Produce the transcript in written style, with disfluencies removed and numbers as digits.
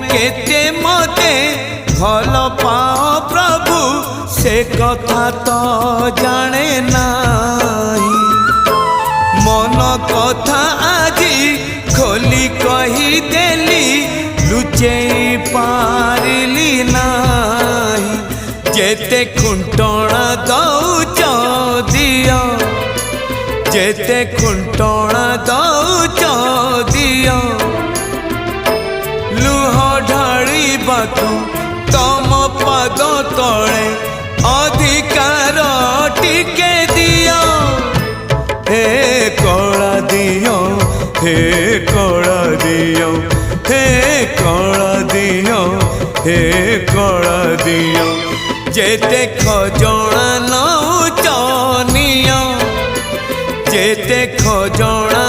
केते मते भल पाओ प्रभु से कथा तो जाने नाही। मन कथा आजी खोली कही देली लुचे पारिली नाही। जेते खुंटणा दौच दियो जेते खुंटणा दौच दियो लुह ढाड़ी बातु तम पाद तले अधिकार टिके दियो। हे कला दियो हे कला दियो हे कला दियो हे कला दियो। जेते खजणा नौच नियो जेते खजणा